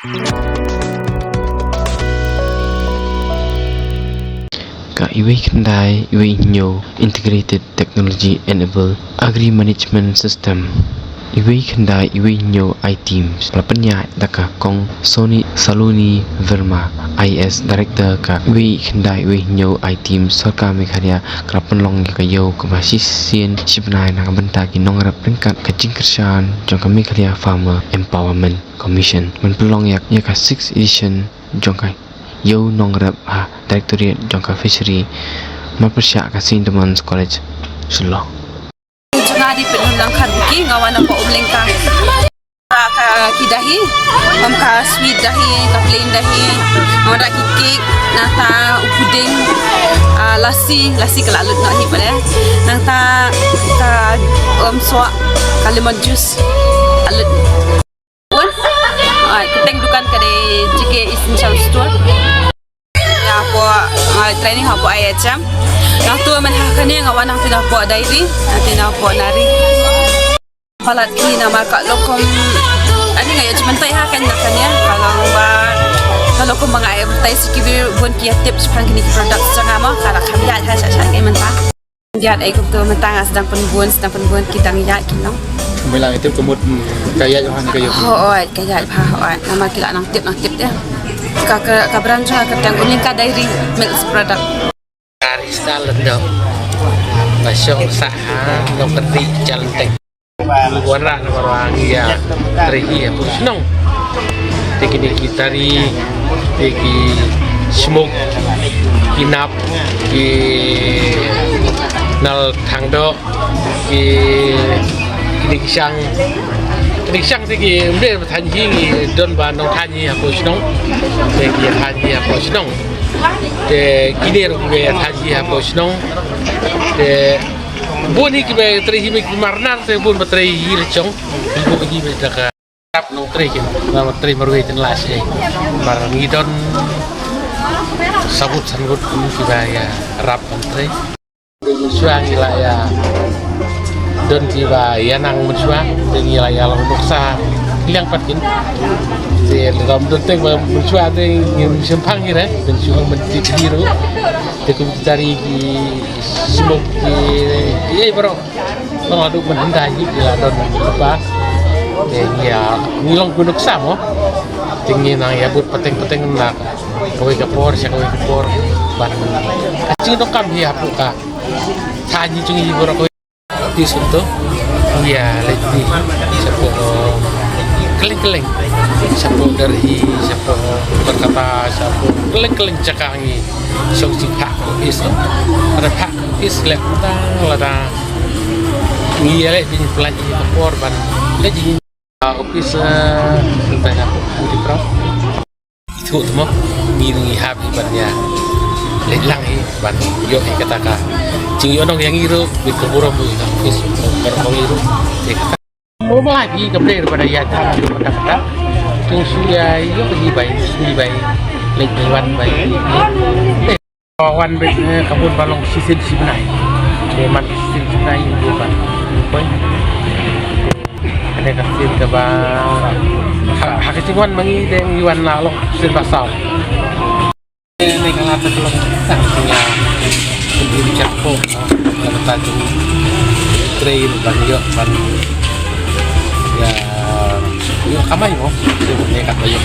Ka iwi kendai iwi new integrated technology enable agri management system. Iwi kendai iwi new items lapenya daka kong Sony Saloni Verma IS director ka iwi kendai iwi new items sarka mekharya krapen long ka yo ka masisien sibnai na benta ki nongrap peringkat ka jingkersan jong ka mekharya farmer empowerment commission men pelong yak ka 6th edition jong ka yo nongrap ha directorate jong ka fishery mapersya ka St. Thomas College Sulo. Di penundang kaduki ngawan apa umling ka kidahi ka sweet dahi ka plain dahi ada cake nata puding lasi kelalut nak hi pada nata ka soa ka lemon juice alut pun keteng dukan kade JK Essential Store ya apa training apa ayam Naktu menhakani ngawan nang tidak buat diary, nanti nak buat nari. Palat kini nama kak lokom, ani ngaya cuma tay hakan nakanya. Kalau kom mga ayam tay sikibir buat kia tips pan kini produk jangan mah kalau kami lihat hasil saya mentah. Lihat aku tu mentang sedang penbuan kita lihat kini. Bilang itu kemud kaya Johan kaya. Kaya nama kita nang tip dia. Kabaran juga ketang uning ka diary milk product. Karista lendok basong saha lokeri jalan tek luara orang ya terihi ya pusnong teki tari teki smoke kinap ki nal thangdo ki kisang teki mde thanji don ba nong thanji ya pusnong teki thanji ya pusnong de kini rupiah haji hapus nong de buni kibai terihi marnar te bun bateri hilcong ibu lagi bedaka tap nong terihi nama terihi marway tenlas mar ngidon sabut sangut kibai ya rap menteri suang ila ya don kibai ya nang mensuang dan ila ya untuk sah hilang patkin thì làm đơn tên mà mình xóa thì nhiều xem phăng như thế mình xóa mình đi đi rồi thì cũng dari smoke thì baru kalau ada mình hendak jadi lah don apa thì ya ngilang gunung samo tinggi nang ya buat peteng nak kawai kapor ban kacing tu kam hiap ka tanya cungi baru kawai di situ ya lagi sepo keling siapa dari siapa berkata siapa keling cakangi songsi pak is ada pak is lekutang lada ngiale di pelajari korban lagi office tentang apa di pro itu semua ngiringi habis banyak lelang ban yo katakan cing onong yang iru berkeburu office berkeburu oh lagi kemudian daripada ya tak kata susia itu pergi baik lagi wan baik kabun balong sisin sibnai deman sisin sibnai itu kan poin ada kasih ke bang hak ciwan mangi deng iwan lalong sisin basal ini kalau ada belum punya sendiri capo kalau tadi train banyak ya kamay mo, siyempre katayo